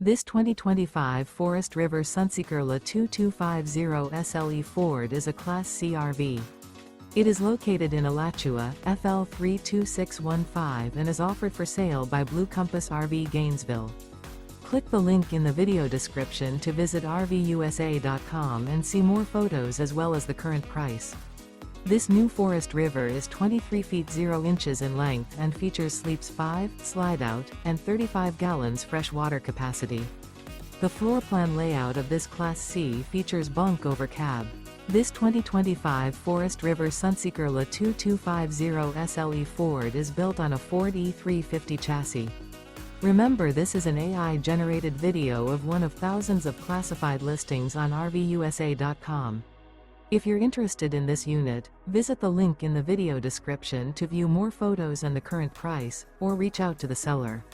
This 2025 Forest River Sunseeker LA2250 SLE Ford is a Class C RV. It is located in Alachua, FL 32615 and is offered for sale by Blue Compass RV Gainesville. Click the link in the video description to visit RVUSA.com and see more photos as well as the current price. This new Forest River is 23 feet 0 inches in length and features sleeps 5, Slideout, and 35 gallons fresh water capacity. The floor plan layout of this Class C features Bunk Over Cab. This 2025 Forest River Sunseeker LA2250 SLE Ford is built on a Ford E350 chassis. Remember, this is an AI-generated video of one of thousands of classified listings on RVUSA.com. If you're interested in this unit, visit the link in the video description to view more photos and the current price, or reach out to the seller.